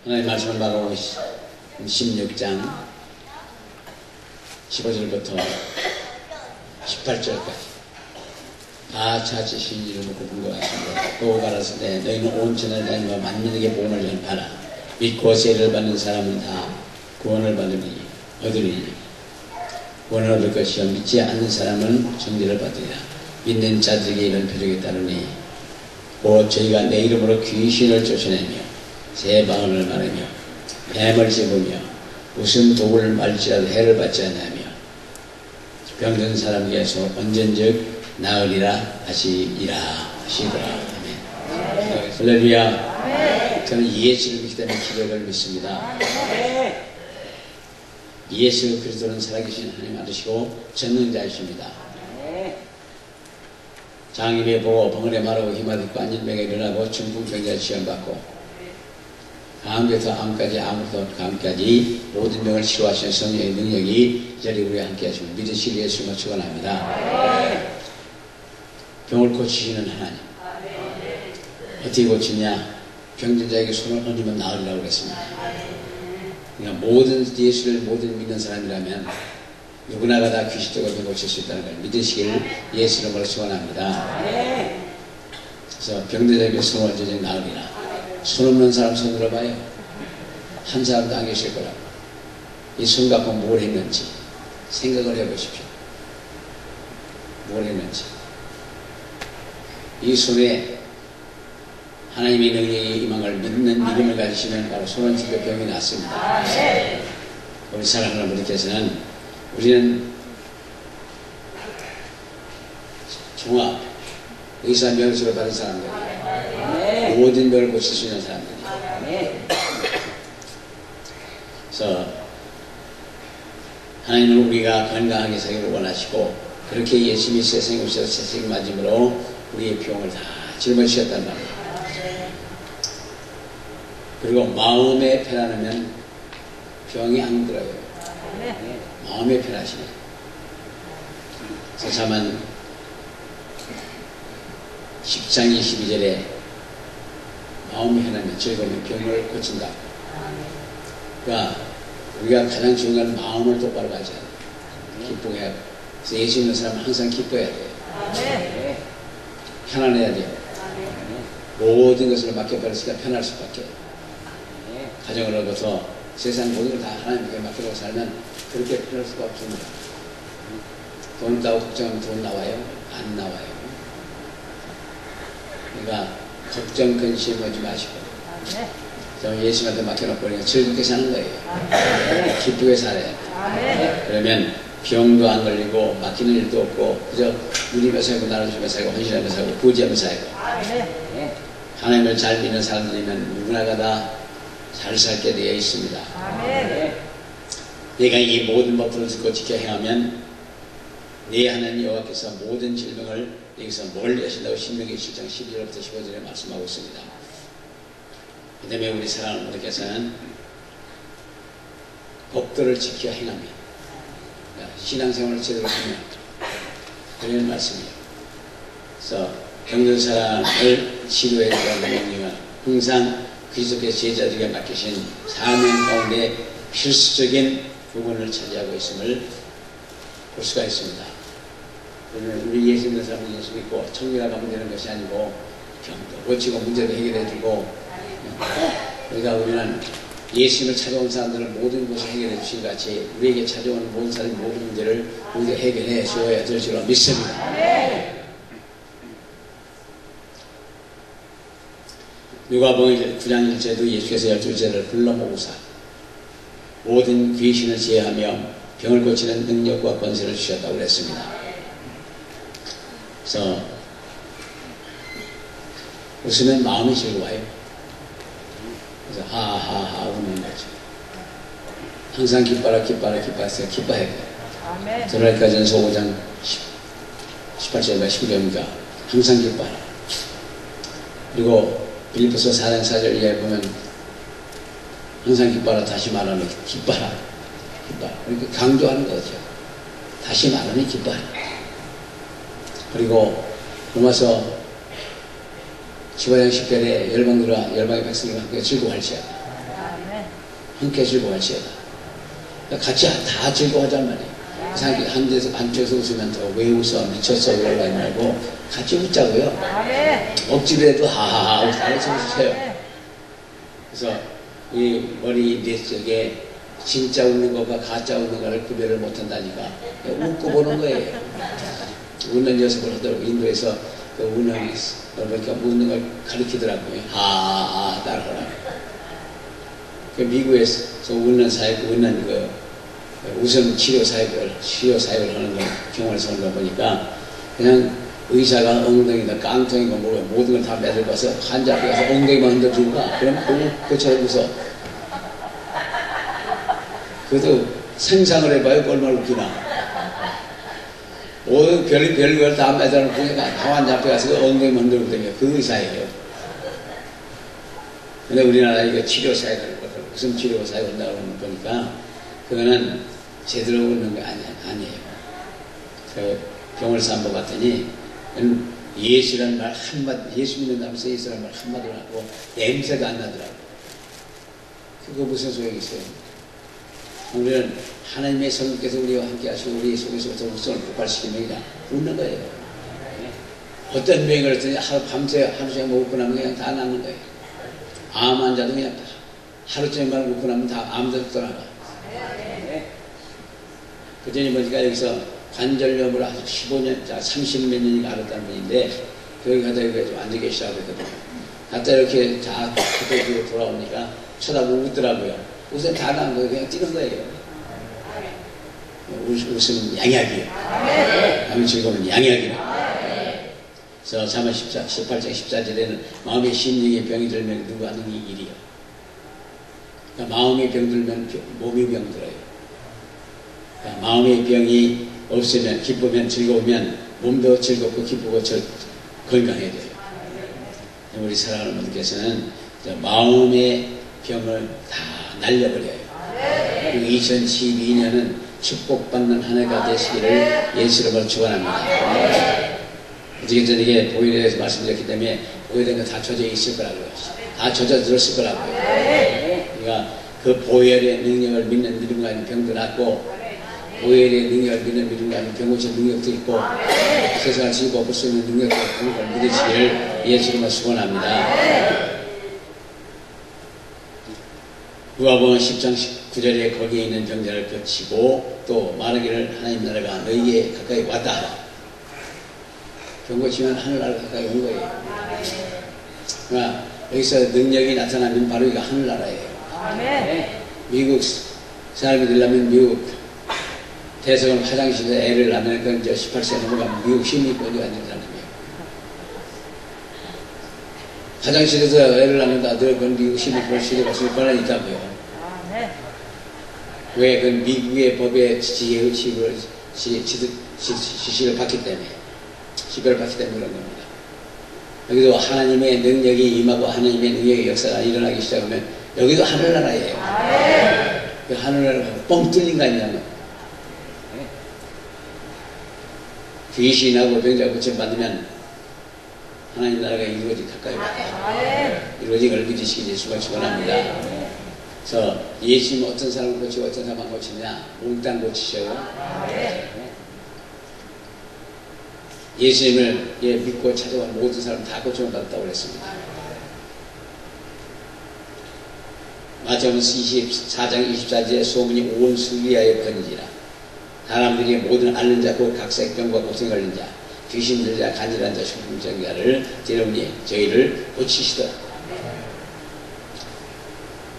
하나님 말씀을 바로 16장 15절부터 18절까지 다 찾으신 이를 묻고 본 것 같습니다. 또 가라사대 너희는 온 천하를 다니며 만민에게 복음을 전파하라. 믿고 세례를 받는 사람은 다 구원을 얻으리니 구원을 얻을 것이요 믿지 않는 사람은 정죄를 받으리라. 믿는 자들에게 이런 표적이 따르니 곧 저희가 내 이름으로 귀신을 쫓아내며 새 방언을 말하며 뱀을 씹으며 무슨 독을 말지라도 해를 받지 않으며 병든 사람에게서 언젠즉 나으리라 하시리라 하시더라. 아멘. 할렐루야. 저는 예수를 믿기 때문에 기적을 믿습니다. 예수 그리스도는 살아계신 하나님 아들이시고 전능자이십니다. 장님이 보고 벙어리 말하고 힘하듣고 안전병에 일어나고 중풍병자를 시험받고 암부터 암까지 암부터 암까지 모든 병을 치료하시는 성령의 능력이 이 자리에 우리와 함께 하시고 믿으실 예수만 축원합니다. 병을 고치시는 하나님. 어떻게 고치냐? 병든 자에게 손을 얹으면 나으리라고 그랬습니다. 그러니까 예수를 모든 믿는 사람이라면 누구나가 다 귀신적으로 병 고칠 수 있다는 걸 믿으시길 예수 이름으로 축원합니다. 그래서 병든 자에게 손을 얹으면 나으리라. 손 없는 사람 손 들어봐요. 한 사람도 안 계실 거라고. 이 손 갖고 뭘 했는지 생각을 해보십시오. 뭘 했는지. 이 손에 하나님의 능력이 임한 걸 믿는 믿음을 가지시면 바로 손을 쥐고 병이 낫습니다. 우리 사랑하는 분들께서는 우리는 종합 의사 면허를 받은 사람들, 모든 병을 고칠 수 있는 사람들이. 그래서 하나님은 우리가 건강하게 살기를 원하시고 그렇게 예수님이 세상에 오셔서 세상을 맞음으로 우리의 병을 다 짊어지셨단 말이에요. 그리고 마음에 편안하면 병이 안 들어요. 마음에 편하시네. 그래서 자만 10장 22절에 마음이 편하면 즐거우면 병을 고친다. 그러니까 우리가 가장 중요한 마음을 똑바로 가져야 돼요. 기뻐해야 돼요. 그래서 예수 있는 사람은 항상 기뻐해야 돼요. 편안해야 돼요. 모든 것을 맡겨버렸으니까 편할 수밖에 없어요. 가정을 얻어서 세상 모든 걸 다 하나님께 맡겨놓고 살면 그렇게 편할 수가 없습니다. 돈 따고 걱정하면 돈 나와요? 안 나와요. 그러니까 걱정 근심하지 마시고 예수한테 맡겨놓고 그냥 즐겁게 사는 거예요. 기쁘게 살아야 돼요. 그러면 병도 안 걸리고 맡기는 일도 없고 그저 누리며 살고 나눠주며 살고 헌신하며 살고 부지하며 살고 하나님을 잘 믿는 사람들이면 누구나가 다 잘 살게 되어 있습니다. 내가 이 모든 법들을 듣고 지켜 행하면 내 하나님 여호와께서 모든 질병을 여기서 멀리 하신다고 신명기 7장 12절부터 15절에 말씀하고 있습니다. 그 다음에 우리 사랑하는 분들께서는 법들을 지켜 행하면 신앙생활을 제대로 하면 그런 말씀이에요. 그래서 병든 사람을 치료해 주라는 명령은 항상 그리스도께서 제자들에게 맡기신 사명 가운데 필수적인 부분을 차지하고 있음을 볼 수가 있습니다. 우리 예수 믿는 사람은 예수 믿고 천국에 가면 되는 것이 아니고 병도 고치고 문제도 해결해주고 그러니까 우리는 예수님을 찾아온 사람들을 모든 것을 해결해 주신 같이 우리에게 찾아오는 모든 사람의 모든 문제를 우리가 해결해 주어야 될 줄로 믿습니다. 누가복음 9장 1절에도 예수께서 12제자를 불러 모으사 모든 귀신을 제하며 병을 고치는 능력과 권세를 주셨다고 그랬습니다. 그래서 웃으면 마음이 즐거워요. 그래서 하하하 웃는 거죠. 항상 기뻐라 기뻐라 기뻐하세요. 기뻐해야 돼요. 드라이카전서 5장 18절과 19절입니다. 항상 기뻐하라. 그리고 빌립보서 4장 4절 이하에 보면 항상 기뻐하라 다시 말하면 기뻐하라. 기뻐하라. 그러니까 강조하는 거죠. 다시 말하면 기뻐하라. 그리고 로마서 15장 10절에 열방의 백성들과 함께 즐거워할지어다. 함께 즐거워할지어다. 같이 다 즐거워하단 말이에요. 한쪽에서 웃으면 더 왜 웃어 미쳤어 이러고 하지 말고 같이 웃자고요. 억지로 해도 하하하 다 같이 웃으세요. 그래서 이 머리 뇌속에 진짜 웃는 것과 가짜 웃는 것을 구별을 못한다니까 웃고 보는 거예요. 웃는 연습을 하더라고. 인도에서 그 웃는 걸 가르치더라고요. 하하하 따라하라고. 그 미국에서 웃는 사역, 웃는 웃음 치료 사역을 하는 거 경험을 하는 거 보니까 그냥 의사가 엉덩이나 깡통이고 뭐 모든 걸 다 매들고서 환자 앞에 가서 엉덩이만 흔들어주니까 그럼 그처럼 웃어. 그래도 생상을 해봐요. 얼마나 웃기나. 모든 별걸 다 매달아놓고 그냥 환자 앞에 가서 엉덩이만 흔들어주거든요. 그 의사예요. 근데 우리나라 이거 치료 사역을 하거든요. 웃음 치료 사역을 한다고 보니까 그거는 제대로 웃는 게 아니에요. 그 병원에서 한번 봤더니 예수라는 말 한마디, 예수 믿는다면서 예수라는 말 한마디로 하고 냄새가 안 나더라고. 그거 무슨 소용이 있어요? 우리는 하나님의 성령께서 우리와 함께 하시고 우리 속에서부터 웃음을 폭발시키면 그냥 웃는 거예요. 어떤 병을 했더니 밤새 하루 종일 먹고 나면 그냥 다 낫는 거예요. 암 환자도 그냥 하루 종일만 먹고 나면 다 암도 떠나가. 그전에 보니까 여기서 관절염을 아주 15년, 30몇 년이 앓았다는 분인데, 거기 가다 여기가 좀 앉아 계시라고 했거든요. 갔다 이렇게 다 그때 돌아오니까 쳐다보고 웃더라고요. 웃음 다 나는 거예요. 그냥 뛰는 거예요. 웃음은 양약이에요. 마음이 즐거우면 양약이라고. 그래서 잠언 18장 14절에는 마음의 심령에 병이 들면 누가 하는 이 일이요. 그러니까 마음의 병 들면 몸이 병 들어요. 그러니까 마음의 병이 없으면 기쁘면 즐거우면 몸도 즐겁고 기쁘고 건강해져요. 우리 사랑하는 분께서는 마음의 병을 다 날려버려요. 그리고 2012년은 축복받는 한 해가 되시기를 예수님으로 축원합니다. 어떻게 전에 보혈에 대해서 말씀드렸기 때문에 보혈된 거 다 젖어 있을 거라고요. 다 젖어 들었을 거라고요. 그러니까 그 보혈의 능력을 믿는 믿음과 있는 병도 낫고 보혈의 능력을 믿는 믿음과 있는 병 고칠 능력도 있고 세상을 지고 엎을 수 있는 능력도 있고 그걸 믿으시기를 예수님으로 축원합니다. 누가복음 10장 19절에 거기에 있는 병자를 고치고 또 말하기를 하나님 나라가 너희에게 가까이 왔다 하라. 병 고치면 하늘나라가 가까이 온 거예요. 그러니까 여기서 능력이 나타나면 바로 이거 하늘나라예요. 미국 사람이 되려면 미국 대성은 화장실에서 애를 낳으면 그건 이제 18세 넘어가면 미국 시민권이 완전 사람이에요. 화장실에서 애를 낳는다 그건 미국 시민권 시대가 쓸 권한이 있다고요. 왜? 그건 미국의 법의 지시를 받기 때문에 지배를 받기 때문에 그런 겁니다. 여기도 하나님의 능력이 임하고 하나님의 능력의 역사가 일어나기 시작하면 여기도 하늘나라예요. 그 하늘나라가 뻥 뚫린 거 아니냐면 귀신하고 병자 고침 받으면 하나님 나라가 이루어지 가까이 와요. 이루어진 걸 믿으시기 예수가 축원합니다. 그래서 예수님 어떤 사람을 고치고 어떤 사람을 고치냐? 몽땅 고치셔요. 예수님을 믿고 찾아온 모든 사람 다 고침을 받았다고 그랬습니다. 마태복음 24장 24절에 소문이 온 수리아에 번지라. 사람들이 모든 앓는 자, 곧 각색병과 고통 걸린 자, 귀신 들자, 간질한 자, 중풍자를 데려오니 저희를 고치시더라.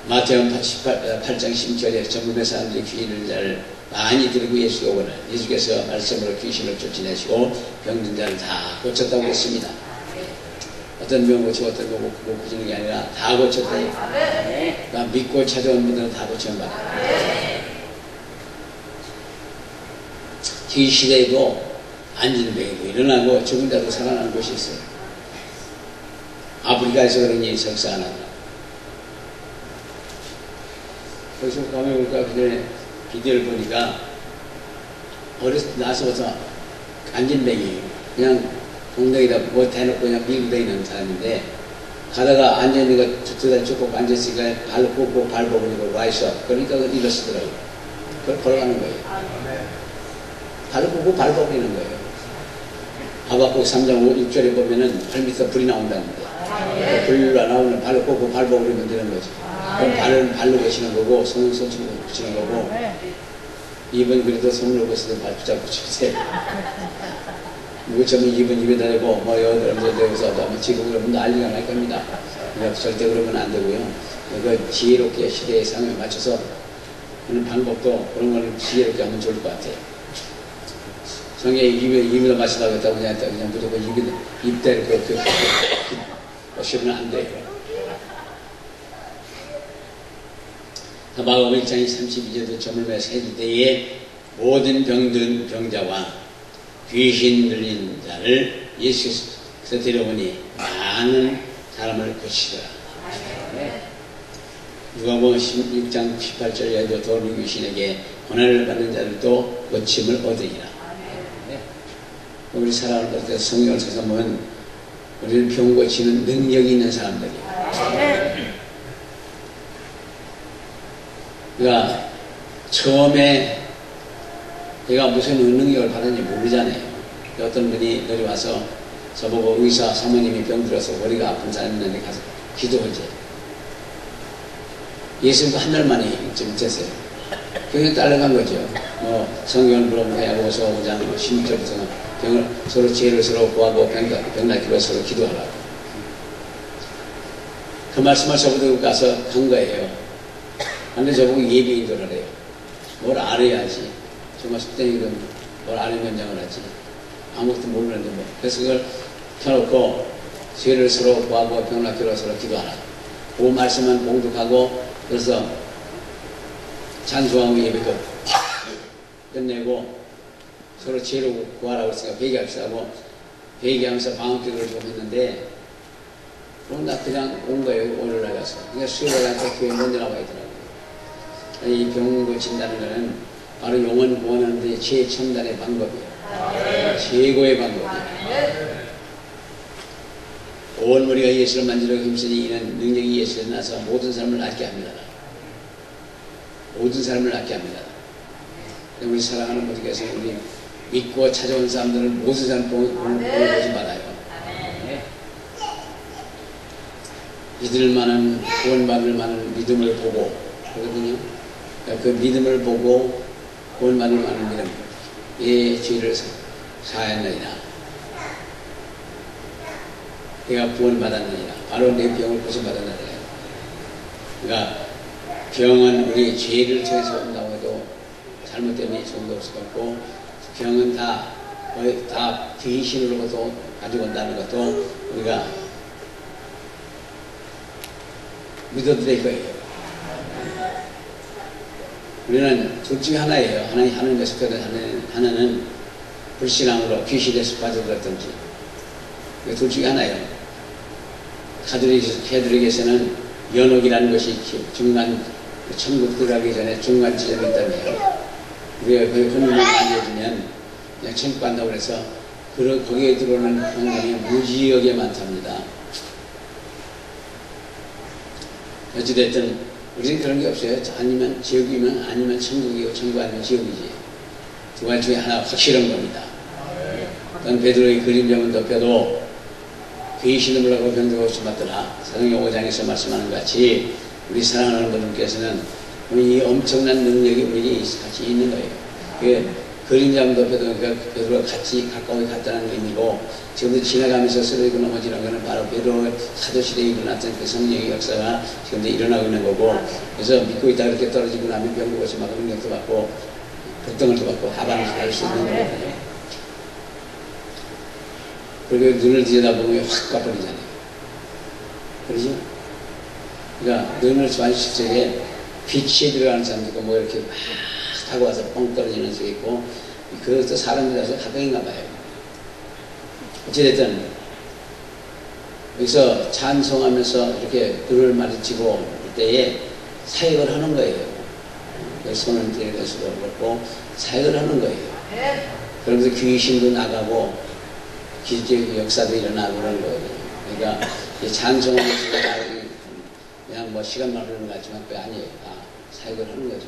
마태복음 8장 10절에 전국의 사람들이 귀신 들린 자를 많이 데리고 예수가 오거늘 예수께서 말씀으로 귀신을 쫓아내시고 병든 자를 다 고쳤다고 했습니다. 어떤 병 고치고 어떤 병 못 고치는 게 아니라 다 고쳤대요. 그러니까 믿고 찾아온 분들은 다 고치는 바예요. 이 시대에도 앉은 병이고 일어나고 죽은 자도 살아나는 곳이 있어요. 아프리카에서 그런 일이 설사 안 한다. 거기서 가면 우리가 그전에 비디오를 보니까 나서부터 앉은 병이에요. 그냥 동네에다 뭐 대놓고 그냥 밀고 다니는 사람인데 가다가 앉아있는 거 두 다리 쭉 뻗고 앉아있으니까 발로 꽂고 발 버리고 와있어. 그러니까 일어 쓰더라고요. 그걸 걸어가는 거예요. 발로 꽂고 발 버리는 거예요. 하박국 3장 6절에 보면은 발 밑에서 불이 나온다는데 불이 나오면 발로 꽂고 발 버리면 되는 거죠. 그럼 발은 발로 거치는 거고 손은 손으로 붙이는 거고 입은 그래도 손으로 거치는 발 붙잡고 주세요. 무처럼 입은 입에다 대고 뭐 여러분들 대고서 뭐 지금 그러면 난리가 날 겁니다. 그러니까 절대 그러면 안 되고요. 그 지혜롭게 시대의 상황에 맞춰서 하는 방법도 그런 거는 지혜롭게 하면 좋을 것 같아요. 성에 입에다 마시라고 했다고 그냥 무조건 입대로 그렇게 하시면 안 돼요. 마가복음 1장 32절도 저물매 세기대에 모든 병든 병자와 귀신 들린 자를 예수께서 데려오니 많은 사람을 고치더라. 누가복음 16장 18절에도 도는 귀신에게 고난을 받는 자들도 고침을 얻으리라. 우리 사랑하는 것들 성경을 찾아보면 우리는 병 고치는 능력이 있는 사람들이에요. 그러니까 처음에 내가 무슨 능력을 받았는지 모르잖아요. 어떤 분이 내려와서 저보고 의사 사모님이 병들어서 머리가 아픈 사람이 있는데 가서 기도하지. 예수님도 한 달 만에 좀 됐어요. 그게 따라간 거죠. 뭐 성경을 물어보고서 5장 16절부터는 병을 서로 죄를 서로 구하고 병낫기로 서로 기도하라고. 그 말씀을 저보고 가서 간 거예요. 근데 저보고 예비인 줄 알아요. 뭘 알아야지. 정말 숙대이든 뭘 알면 장을 하지. 아무것도 모르는데 뭐. 그래서 그걸 켜놓고 죄를 서로 구하고 병낫기로 서로 기도하라. 그 말씀만 봉독하고 그래서 찬송하고 예배 끝내고 서로 죄를 구하라고 했으니까 회개합시다고 회개하면서 방언기도를 좀 했는데 그럼 나 그냥 온 거예요. 오늘 나가서. 그냥 수요일에 가서 교회 먼저 나와야 되더라고요. 이 병 고친다는 거는 바로 영혼 구원하는 데 최첨단의 방법이에요. 최고의 방법이에요. 온 머리가 예수를 만지려고 힘쓰니 이는 능력이 예수에 나서 모든 사람을 낫게 합니다. 모든 사람을 낫게 합니다. 우리 사랑하는 분께서 우리 믿고 찾아온 사람들은 모든 사람 복을 보지 말아요. 믿을 만한 구원받을 만한 믿음을 보고 그러거든요. 그 믿음을 보고 구원받을 만한 믿음, 예, 죄를 사하였느니라. 내가 구원받았느니라. 바로 내 병을 고쳐받았느니라. 그러니까 병은 우리 죄를 통해서 온다고 해도 잘못 때문에 좋은 없을 것 같고, 병은 거의 다 귀신으로부터 가지고 온다는 것도 우리가 믿어도 될 거예요. 우리는 둘 중에 하나예요. 하나님의 속하든 하나는 불신앙으로 귀신에서 빠져들었든지. 둘 중에 하나예요. 카톨릭에서는 연옥이라는 것이 중간, 천국 들어가기 전에 중간 지점이 있다며요. 우리가 그 혼인을 만져주면 그냥 천국 간다고 해서 거기에 들어오는 환경이 무지하게 많답니다. 어찌됐든 우리는 그런 게 없어요. 아니면 지옥이면 아니면 천국이고 천국 아니면 지옥이지. 두 가지 중에 하나 확실한 겁니다. 또한 베드로의 그림자문 덮여도 귀신을 물라고 병들고 싶었더라. 사도행전 5장에서 말씀하는 것 같이 우리 사랑하는 분들께서는 이 엄청난 능력이 우리에게 같이 있는 거예요. 그 그림자문 덮여도 그러니까 베드로가 같이 가까이 갔다는 의미고, 지금도 지나가면서 쓰러지고 넘어지는 것은 바로 베드로 사도시대에 일어났던 그 성령의 역사가 지금도 일어나고 있는 거고, 그래서 믿고 있다 그렇게 떨어지고 나면 병도 고쳐받고 능력도 받고 걱정을 받고 하반을 할 수 있는 거거든요. 그리고 눈을 들여다보면 확 가버리잖아요. 그러죠? 그러니까 눈을 좋아하실 적에 빛이 들어가는 사람도 있고 뭐 이렇게 막 타고 와서 뻥 떨어지는 수 있고, 그것도 사람이라서 가능인가 봐요. 어찌됐든 여기서 찬송하면서 이렇게 눈을 마주치고 이때에 사역을 하는 거예요. 손을 들이는 수도 그렇고 사역을 하는 거예요. 그러면서 귀신도 나가고 기적의 역사도 일어나고 그런 거예요. 그러니까 이 찬송하는 것은 그냥 뭐 시간만 흐르는 것 같지만 그게 아니에요. 사역을 하는 거죠.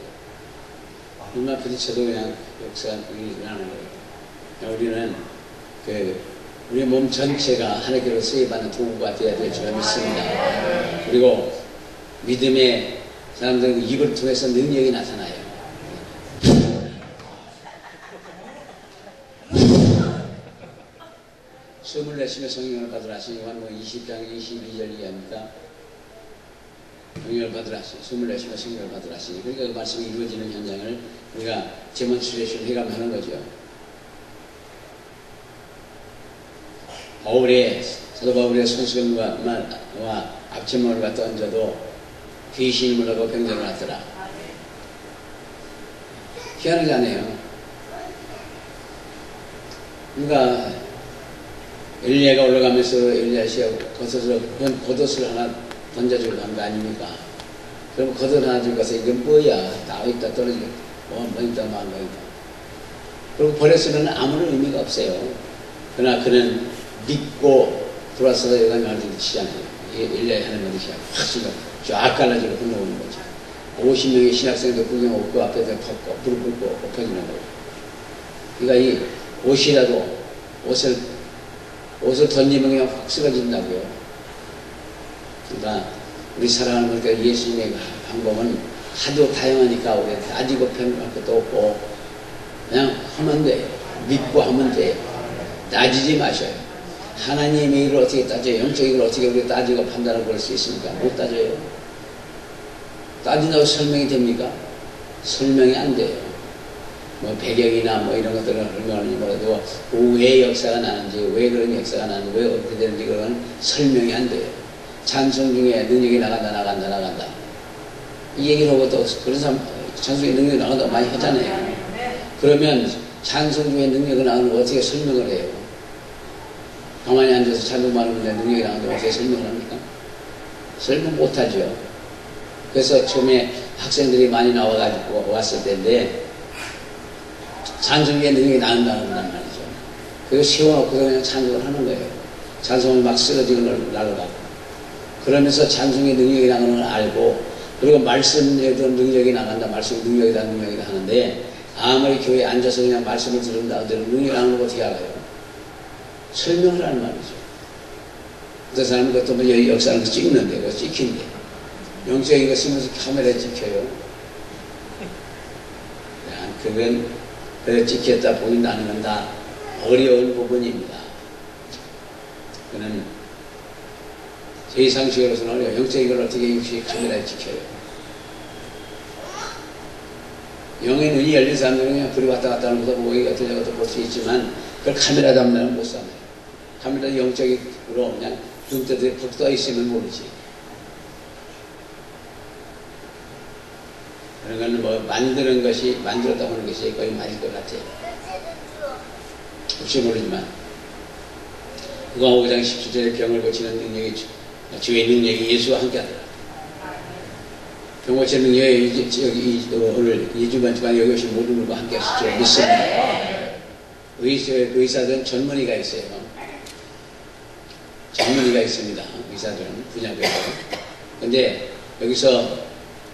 눈만 부딪혀도 그냥 역사가 일어나는 거예요. 우리는 우리 몸 전체가 하나님께로 쓰임받는 도구가 되어야 될 줄 믿습니다. 그리고 믿음의 사람들은 입을 통해서 능력이 나타나요. 숨을 내쉬며 성령을 받으라 하시니 요한복음 20장 22절 이하입니다. 성령을 받으라 하시니 숨을 내쉬며 성령을 받으라 하시니 그러니까 그 말씀이 이루어지는 현장을 우리가 데몬스트레이션 해가면서 하는 거죠. 사도 바울의 손수건과 앞치마를 갖다 얹어도 귀신이 물러가고 병자가 났더라. 희한하지 않아요. 그러니까 엘리야가 올라가면서 엘리야시가 겉옷을 하나 던져주려고 한 거 아닙니까? 그럼 겉옷 하나 들고 가서 이건 뭐야? 다 있다 떨어지고 뭐 있다 뭐 있다. 그리고 버려서는 아무런 의미가 없어요. 그러나 그는 믿고 돌아서서 여가 말을 치잖아요. 엘리야의 하는 것이 확 지금 쫙 갈라지고 흘러오는 거죠. 50명의 신학생도 구경하고 그 앞에서 걷고 불을 끄고 엎어지는 거예요. 그러니까 이 옷이라도 옷을 던지면 그냥 확 쓰러진다고요. 그러니까 우리 사랑하는 것과 예수님의 방법은 하도 다양하니까 우리 따지고 평가할 것도 없고 그냥 하면 돼요. 믿고 하면 돼요. 따지지 마셔요. 하나님의 일을 어떻게 따져요? 영적 일을 어떻게 우리가 따지고 판단하고 그럴 수 있습니까? 못 따져요. 따진다고 설명이 됩니까? 설명이 안 돼요. 뭐 배경이나 뭐 이런 것들은 설명하는지 몰라도 왜 역사가 나는지 왜 그런 역사가 나는지 왜 어떻게 되는지 그건 설명이 안 돼요. 찬송 중에 능력이 나간다 이 얘기를 하고 또 그런 사람 찬송에 능력이 나간다 많이 하잖아요. 그러면 찬송 중에 능력이 나가는 거 어떻게 설명을 해요? 가만히 앉아서 찬송만 하는데 능력이 나가는데 어떻게 설명을 합니까? 설명 못하죠. 그래서 처음에 학생들이 많이 나와가지고 왔을 때인데 찬송에 능력이 나온다는 말이죠. 그거 세워놓고 그냥 찬송을 하는 거예요. 찬송을 막 쓰러지고 날아가고. 그러면서 찬송에 능력이 나가는 걸 알고, 그리고 말씀에도 능력이 나간다, 말씀 능력이다 하는데, 아무리 교회에 앉아서 그냥 말씀을 들은다 하더라도 능력이 나가는 거 어떻게 알아요? 설명을 하는 말이죠. 그 사람은 그것도 뭐 역사하는 거 찍는데, 그거 찍힌대. 영적인 거 쓰면서 카메라에 찍혀요. 그건 찍혔다 보인다는 건 다 어려운 부분입니다. 그는 제 상식으로서는 어려워요. 영적인 걸 어떻게 역시 카메라에 찍혀요. 영의 눈이 열린 사람들은 그냥 불이 왔다 갔다 하는 것도 보고 어떤 것도 볼 수 있지만 그걸 카메라 담으면 못 사나요. 카메라 영적으로 그냥 눈 떠 있으면 모르지. 그런 건 뭐 만들었다고 하는 것이 거의 맞을 것 같아요. 혹시 모르지만 누가복음 5장 17절에 병을 고치는 능력이 주의 능력이 예수와 함께 하더라. 병 고치는 능력이 오늘 2주간 동안 여기 오신 모든 분과 함께 하실 줄 믿습니다. 의사들은 전문의가 있어요. 전문의가 있습니다. 의사들은 분야별로. 근데 여기서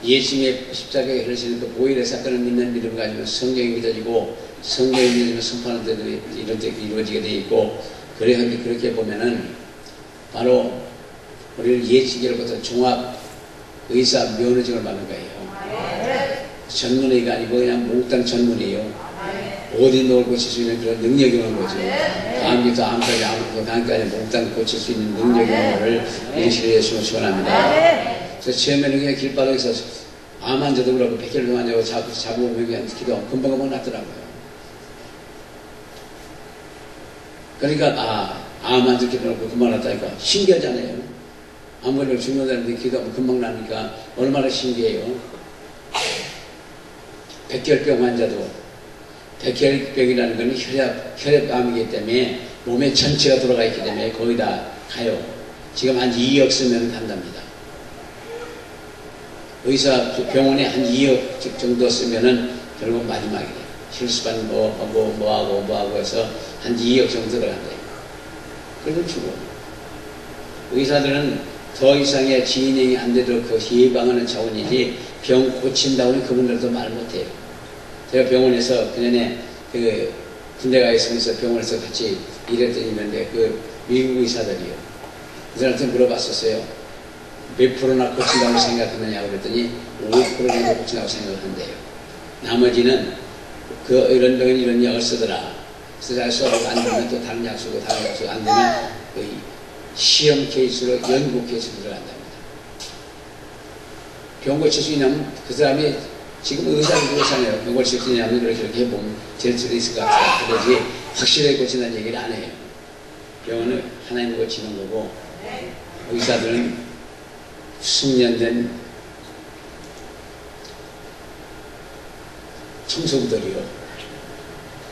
예수님의 십자가에 흘리시는 그 보혈의 사건을 믿는 믿음 가지고 성경이 믿어지고 성경이 믿어지면 선포하는 데도 이런 데 이루어지게 되어 있고 그렇게 보면은 바로 우리를 예치기로부터 종합 의사 면허증을 받는 거예요. 전문의가 아니고 그냥 몽땅 전문의예요. 어디 놈을 고칠 수 있는 그런 능력이 오는 거죠. 다음부터 암까지 아무것도 다음까지 몽땅 고칠 수 있는 능력이 오는 것을 우리 시대에 예수님을 축원합니다. 그래서 처음에는 그냥 길바닥에서 암 환자도 그렇고 백혈병 환자고 잡으면 그냥 기도 금방 났더라고요. 그러니까 암 환자 기도하고 금방 났다니까 신기하잖아요. 암걸리고 죽는다는데 기도하면 금방 나니까 얼마나 신기해요. 백혈병 환자도 백혈병이라는 것은 혈액암이기 때문에 몸에 전체가 들어가 있기 때문에 거의 다 가요. 지금 한 2억 쓰면 간답니다. 의사 병원에 한 2억 정도 쓰면은 결국 마지막이에요. 실수반 뭐하고 해서 한 2억 정도 들어간대요. 그래도 죽어. 의사들은 더 이상의 진행이 안 되도록 그 예방하는 차원이지 병 고친다고 하면 그분들도 말 못해요. 제가 병원에서 그전에 그 군대 가 있으면서 병원에서 같이 일했던 있는데 그 미국 의사들이요. 그 사람한테 물어봤었어요. 몇 프로나 고친다고 생각하느냐고 그랬더니 5% 정도 고친다고 생각한대요. 나머지는 그 이런 병은 이런 약을 쓰더라. 그래서 써도 안 되면 또 다른 약 쓰고 다른 약 쓰고 안 되면 그 시험 케이스로 연구 케이스로 들어간답니다. 병 고칠 수 있냐면 그 사람이 지금 의사는 그렇잖아요. 병 고칠 수 있냐면 그렇게 해보면 될 수도 있을 것 같아요. 그러지 확실하게 고친다는 얘기를 안 해요. 병원은 하나님 고치는 거고 의사들은 숙련된 청소부들이요.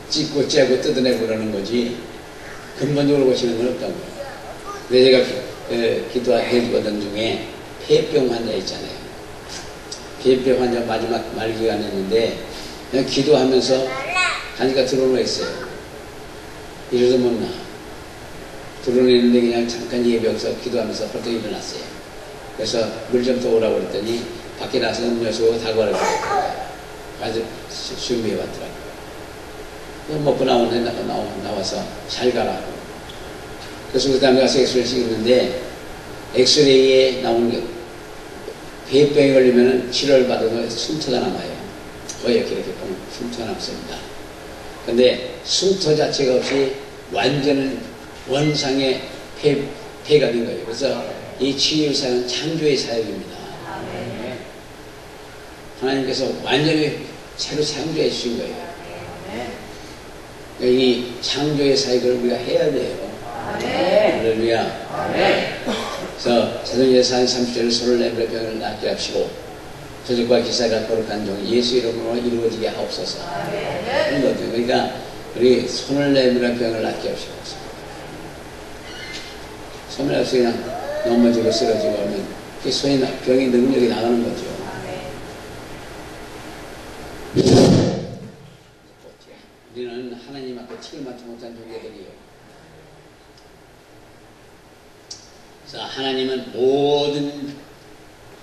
찢고 째고 뜯어내고 그러는 거지 근본적으로 고치는 건 없다고요. 근데 제가 기도해 주거든 중에 폐병 환자 있잖아요. 폐병 환자 마지막 말기간이었는데 그냥 기도하면서 가니까 들어오는 거 있어요. 이래도 못 나. 들어오는데 그냥 잠깐 예배여서 기도하면서 벌떡 일어났어요. 그래서 물 좀 더 오라고 그랬더니 밖에 나서 음료수 다구하라고 그랬어요. 아주 준비해 왔더라고요. 먹고 나와서 잘 가라고. 그래서 그 다음에 가서 엑스레이를 찍었는데 엑스레이에 나온 게 폐병에 걸리면 치료를 받으면 숨터가 남아요. 거의 이렇게 보면 숨터가 남습니다. 근데 숨터 자체가 없이 완전한 원상의 폐가 된 거예요. 그래서 이 치유 사역은 창조의 사역입니다. 하나님께서 완전히 새로 창조해 주신 거예요. 이 창조의 사역을 우리가 해야 돼요. 할렐루야. 그래서 사도행전 30절에 손을 내밀어 병을 낫게 합시고 저적과 기사가 거룩한 종 예수 이름으로 이루어지게 하옵소서. 그런 거죠. 그러니까 우리 손을 내밀어 병을 낫게 합시고 손을 내밀어 그냥 넘어지고 쓰러지고 하면 병이 능력이 나가는 거죠. 우리는 하나님 앞에 티를 맡지 못한 종교들이요. 그래서 하나님은 모든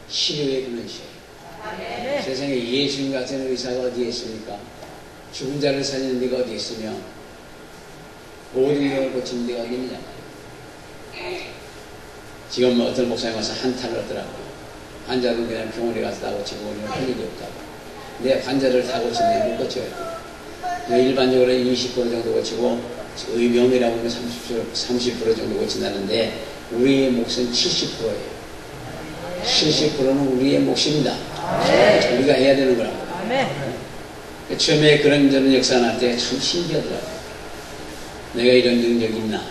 치료의 근원이셔요. 세상에 예수님 같은 의사가 어디에 있습니까? 죽은 자를 살리는 데가 어디 있으며 모든 병을 고치는 데가 어디 있느냐 말이에요. 지금 어떤 목사님 와서 한탄을 하더라고요. 환자들 그냥 병원에 가서 다 고치고 오면 할 일이 없다고. 근데 환자를 다 고치는데 못 고쳐요. 일반적으로 20% 정도 고치고 의병이라고 하면 30% 정도 고친다는데 우리의 몫은 70%예요. 70%는 우리의 몫입니다. 우리가 해야 되는 거라고. 처음에 그런 저런 역사 날 때 참 신기하더라고요. 내가 이런 능력이 있나?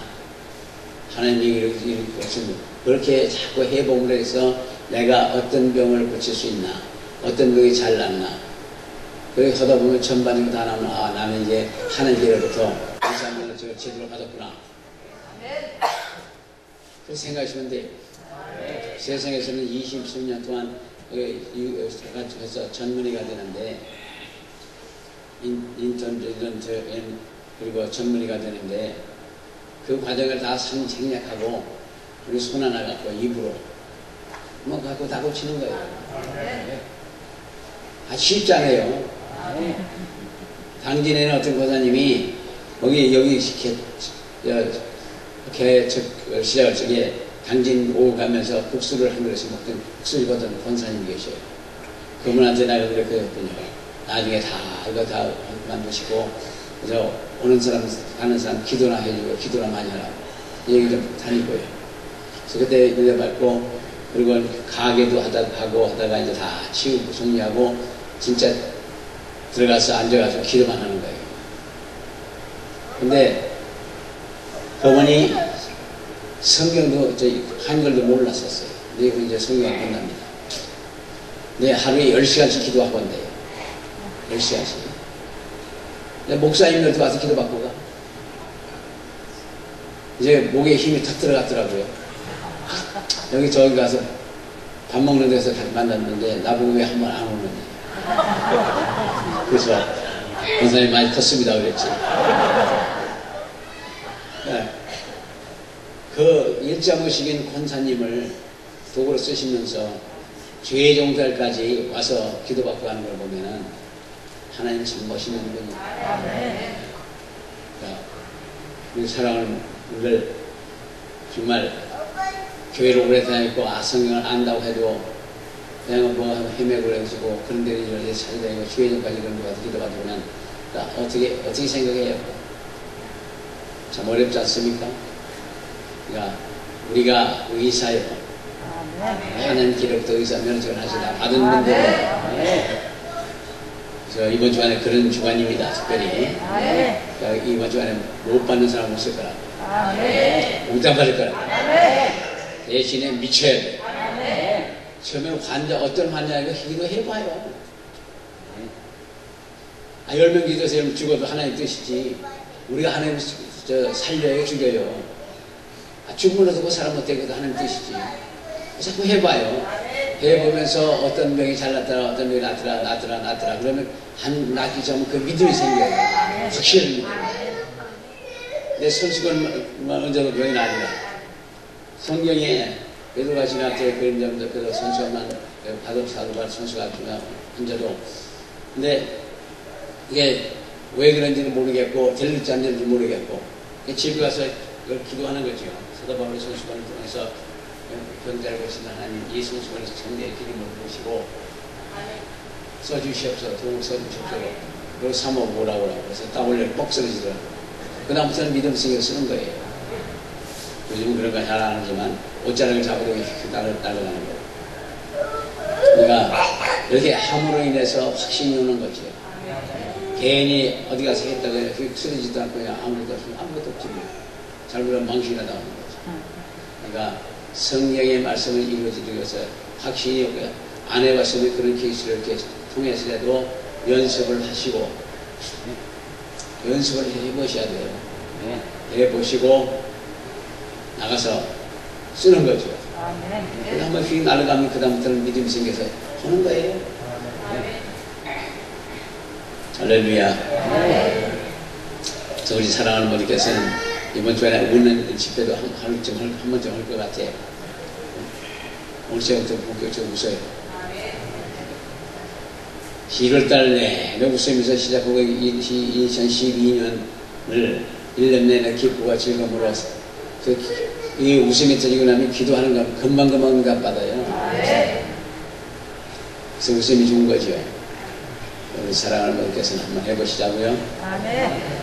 하나님이 이렇게 그렇게 자꾸 해봄으로 해서 내가 어떤 병을 고칠 수 있나? 어떤 병이 잘 낫나? 그렇게 하다 보면 전반적으로 다 나오면 아 나는 이제 하나님께로부터 의사면을 제대로 받았구나. 그렇게 생각하시면 돼요. 세상에서는 20년 동안 해서 전문의가 되는데 그리고 전문의가 되는데 그 과정을 다 생략하고 우리 손 하나 갖고 입으로 뭐 갖고 다 고치는 거예요. 쉽지 않아요. 당진에는 어떤 권사님이 여기 시작할 적에 당진 오고 가면서 국수를 한 그릇씩 먹던 국수를 거던 권사님이 계셔요. 그분한테 내가 그렇게 했더니 나중에 다 이거 다 만드시고 그래서 오는 사람 가는 사람 기도나 해주고 기도나 많이 하라고 얘기 좀 다니고요. 그래서 그때 은혜 받고 그리고 가게도 하다가 이제 다 치우고 정리하고 진짜 들어가서 앉아가지고 기도만 하는 거예요. 근데 그분이 성경도 한글도 몰랐었어요. 근데 그 이제 성경을 끝납니다. 근데 하루에 10시간씩 기도하고 한대요. 10시간씩. 근데 목사님들도 와서 기도받고 가. 이제 목에 힘이 탁 들어갔더라고요. 저기 가서 밥 먹는 데서 만났는데 나보고 왜 한 번 안 오느냐. 그래서 권사님 많이 컸습니다 그랬지. 네. 일자무식인 권사님을 도구로 쓰시면서 죄의 종살까지 와서 기도받고 가는 걸 보면은 하나님 참 멋있는 분이에요. 그러니까 우리 사랑하는 분들 정말 교회를 오래 다녔고 성경을 안다고 해도 그냥 뭐 헤매고 그래가지고 그런 데를 이렇게 찾아다니고 주의 전까지 그런 거 가서 기도받으면 그러니까 어떻게 생각해요? 참 어렵지 않습니까? 그러니까 우리가 의사요. 하나님 기록도 의사 면허증을 하시다 받은 분들 저 이번 주간에 그런 주간입니다. 특별히 그러니까 이번 주간에 못 받는 사람 없을 거라. 몽땅 받을 거라. 대신에 미쳐야 돼. 처음에 어떤 환자가 기도해봐요. 10명 기도해서 죽어도 하나님 뜻이지. 우리가 하나님 살려요, 죽여요. 죽음을 얻고 사람 못되고도 하나님 뜻이지. 자꾸 해봐요. 해보면서 어떤 병이 잘 낫더라, 어떤 병이 낫더라. 그러면 낫기 전에 그 믿음이 생겨요. 확실히 믿어요. 내 손수건만 얹어도 병이 나아지라. 성경에 베드로가 지날 때 그런 점도 그래서 손수건만 사도발 손수건 얹어도 근데 이게 왜 그런지는 모르겠고 될지 안 될지 모르겠고 집에 가서 이걸 기도하는 거죠. 사도 바울의 손수건을 통해서 병자를 보시는 하나님 이 손수건에서 정리의 기름을 부으시고 써주시옵소서 도움을 써주시옵소서 그리고 삼어보라고 그래서 땀 흘려 뻑 쓰러지더라고요. 그 다음부터는 믿음 생겨 쓰는 거예요. 요즘은 그런 거 잘 안 하지만 옷자락을 잡아도 날아가는 거예요. 그러니까 이렇게 함으로 인해서 확신이 오는 거죠. 괜히 어디 가서 했다가 쓰러지지도 않고 아무것도 없으면 아무것도 없지 뭐. 잘못하면 망신이 나오는 거죠. 그러니까 성령의 말씀을 이루어지기 위해서 확신이 없고요. 안 해봤으면 그런 케이스를 이렇게 통해서라도 연습을 하시고 연습을 해보셔야 돼요. 해보시고 나가서 쓰는 거죠. 한번 휙 날아가면 그 다음부터는 믿음이 생겨서 하는 거예요. 할렐루야. 우리 사랑하는 분께서는 이번 주에 우는 집회도 한 번쯤 할 것 같아요. 오늘 새부터 본격적으로 웃어요. 11월달 내내 웃으면서 시작하고 2012년을 1년 내내 기쁨과 즐거움으로 이 웃음이 터지고 나면 기도하는 건 금방금방 응답받아요. 그래서 웃음이 좋은 거죠. 우리 사랑하는 분께서는 한번 해보시자고요. 아멘.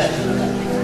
Thank you.